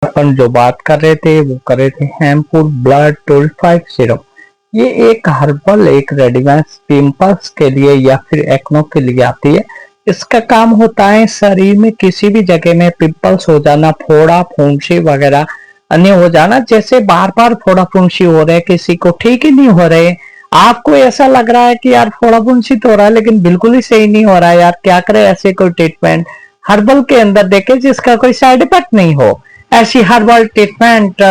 अपन जो बात कर रहे थे वो कर रहे थे हेमपुर ब्लड 25 सिरप। ये एक हर्बल एक रेडीमेड पिंपल्स के लिए या फिर एक्नो के लिए आती है। इसका काम होता है शरीर में किसी भी जगह में पिंपल्स हो जाना, फोड़ा फुंसी वगैरह अन्य हो जाना। जैसे बार बार फोड़ा फुंसी हो रहे, किसी को ठीक ही नहीं हो रहे, आपको ऐसा लग रहा है कि यार फोड़ा फुंसी तो हो रहा है लेकिन बिल्कुल ही सही नहीं हो रहा है, यार क्या करें। ऐसे कोई ट्रीटमेंट हर्बल के अंदर देखे जिसका कोई साइड इफेक्ट नहीं हो। ऐसी हर्बल ट्रीटमेंट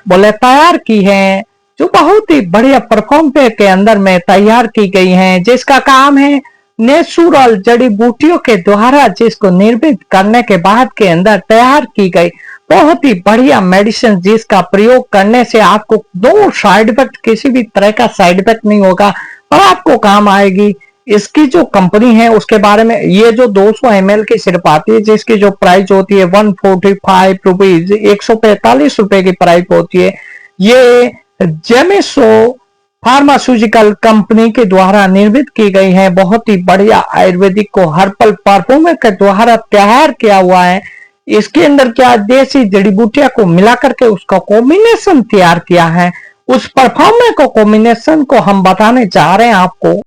बोले तैयार की है, जो बहुत ही बढ़िया परफॉर्म पे के अंदर में तैयार की गई हैं, जिसका काम है नेचुरल जड़ी बूटियों के द्वारा जिसको निर्मित करने के बाद के अंदर तैयार की गई बहुत ही बढ़िया मेडिसिन, जिसका प्रयोग करने से आपको दो साइड इफेक्ट, किसी भी तरह का साइड इफेक्ट नहीं होगा और आपको काम आएगी। इसकी जो कंपनी है उसके बारे में, ये जो 200 ml की सिर्फ आती है जिसकी जो प्राइस होती है 145 रुपीज, 145 रुपए की प्राइस होती है। ये जेमेसो फार्मास्यूटिकल कंपनी के द्वारा निर्मित की गई है। बहुत ही बढ़िया आयुर्वेदिक को हर्बल परफ्यूम के द्वारा तैयार किया हुआ है। इसके अंदर क्या देसी जड़ी बूटियां को मिला करके उसका कॉम्बिनेशन तैयार किया है। उस परफ्यूम को कॉम्बिनेशन को हम बताने जा रहे हैं आपको।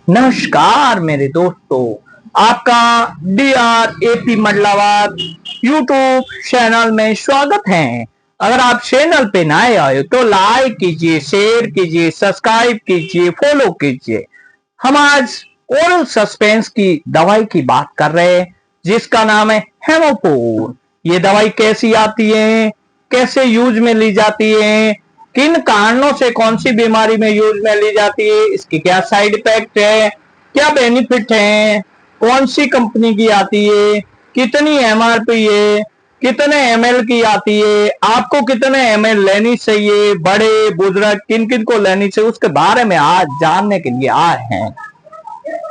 नमस्कार मेरे दोस्तों, आपका DRAP मंडलावाद यूट्यूब चैनल में स्वागत है। अगर आप चैनल पे नए आए तो लाइक कीजिए, शेयर कीजिए, सब्सक्राइब कीजिए, फॉलो कीजिए। हम आज ओरल सस्पेंस की दवाई की बात कर रहे हैं जिसका नाम है हेमोपोर। ये दवाई कैसी आती है, कैसे यूज में ली जाती है, किन कारणों से कौन सी बीमारी में यूज में ली जाती है, इसकी क्या साइड इफेक्ट है, क्या बेनिफिट है, कौन सी कंपनी की आती है, कितनी MRP है, कितने ml की आती है, आपको कितने ml लेनी चाहिए, बड़े बुजुर्ग किन किन को लेनी चाहिए, उसके बारे में आज जानने के लिए आए हैं।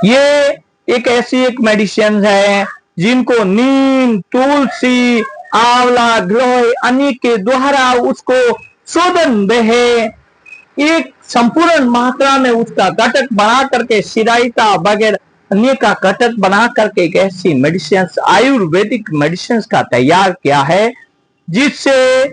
ये एक ऐसी एक मेडिसिन है जिनको नीम, तुलसी, आंवला, गिलोय अन्य के द्वारा उसको शोधन बहे एक संपूर्ण मात्रा में उसका घटक बना करके सिराइता वगैरह अन्य का घटक बना करके एक ऐसी मेडिसिन, आयुर्वेदिक मेडिसिन का तैयार किया है जिससे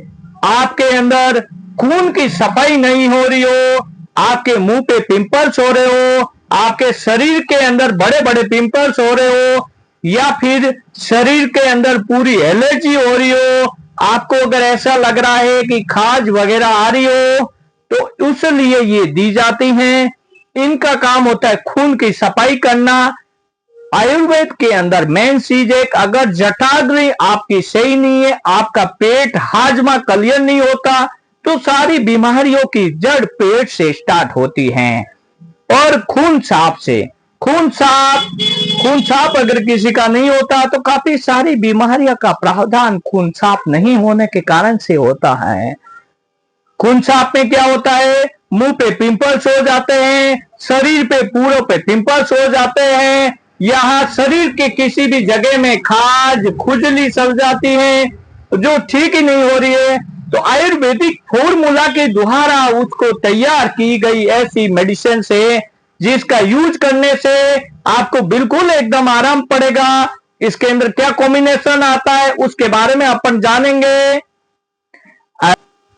आपके अंदर खून की सफाई नहीं हो रही हो, आपके मुंह पे पिंपल्स हो रहे हो, आपके शरीर के अंदर बड़े बड़े पिंपल्स हो रहे हो, या फिर शरीर के अंदर पूरी एलर्जी हो रही हो, आपको अगर ऐसा लग रहा है कि खाज वगैरह आ रही हो तो उसलिए ये दी जाती हैं। इनका काम होता है खून की सफाई करना। आयुर्वेद के अंदर मेन चीज एक, अगर जठाग्री आपकी सही नहीं है, आपका पेट हाजमा क्लियर नहीं होता तो सारी बीमारियों की जड़ पेट से स्टार्ट होती हैं। और खून साफ से, खून साफ अगर किसी का नहीं होता तो काफी सारी बीमारियों का प्रावधान खून साफ नहीं होने के कारण से होता है। खून साफ में क्या होता है, मुंह पे पिंपल्स हो जाते हैं, शरीर पे पूरे पे पिंपल्स हो जाते हैं, यहाँ शरीर के किसी भी जगह में खाज खुजली चल जाती है जो ठीक ही नहीं हो रही है। तो आयुर्वेदिक फॉर्मूला के द्वारा उसको तैयार की गई ऐसी मेडिसिन से जिसका यूज करने से आपको बिल्कुल एकदम आराम पड़ेगा। इसके अंदर क्या कॉम्बिनेशन आता है उसके बारे में अपन जानेंगे।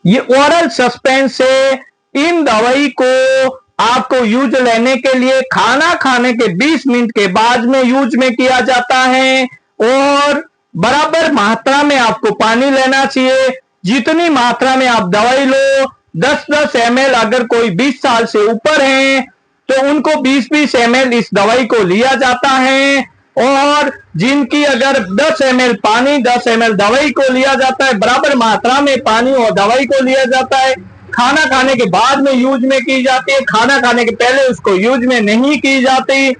ये ओरल सस्पेंस से इन दवाई को आपको यूज लेने के लिए खाना खाने के 20 मिनट के बाद में यूज में किया जाता है और बराबर मात्रा में आपको पानी लेना चाहिए। जितनी मात्रा में आप दवाई लो, 10-10 ml, अगर कोई 20 साल से ऊपर है तो उनको 20-20 ml इस दवाई को लिया जाता है। और जिनकी अगर 10 ml पानी 10 ml दवाई को लिया जाता है, बराबर मात्रा में पानी और दवाई को लिया जाता है। खाना खाने के बाद में यूज में की जाती है, खाना खाने के पहले उसको यूज में नहीं की जाती।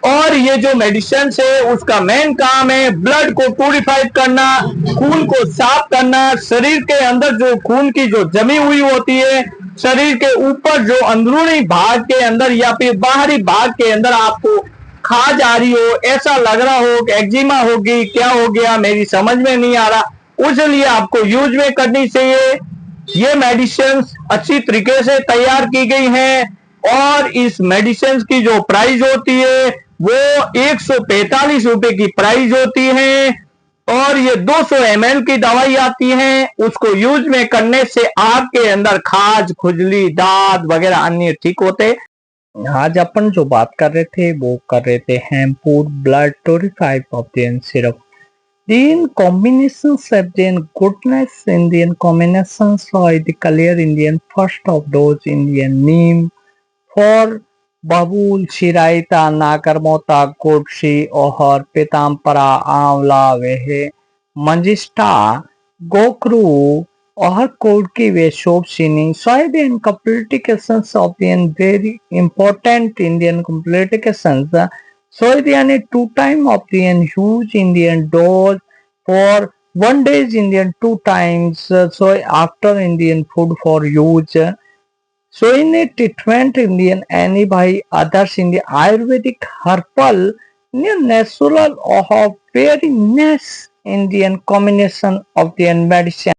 और ये जो मेडिसिन है उसका मेन काम है ब्लड को प्यूरिफाई करना, खून को साफ करना। शरीर के अंदर जो खून की जो जमी हुई होती है, शरीर के ऊपर जो अंदरूनी भाग के अंदर या फिर बाहरी भाग के अंदर आपको खाज आ रही हो, ऐसा लग रहा हो कि एक्जिमा होगी, क्या हो गया मेरी समझ में नहीं आ रहा, उसलिए आपको यूज में करनी चाहिए। ये मेडिसिन अच्छी तरीके से तैयार की गई हैं और इस मेडिसिन की जो प्राइस होती है वो 145 रुपए की प्राइस होती है। और ये 200 ml की दवाई आती है। उसको यूज में करने से आपके अंदर खाज, खुजली, दाद वगैरह अन्य ठीक होते। आज अपन जो बात कर रहे थे वो कर रहे थे हेम्पूर ब्लड टोरिफाइव of the syrup. The combinations of the goodness Indian combinations like the clear Indian first of those Indian neem for Babul, Shiraita, Nakarmota, Kodshi, Ohar, Pitampara, Amla, Vehe, Manjista, Gokru, Ohar Kodki, Veshop, Shini, so the complications of the very important Indian complications. So the two time of the huge Indian dose for 1 day Indian two times. So after Indian food for use. So in a treatment Indian any by others in the Ayurvedic herbal natural or very nice Indian combination of the medicine.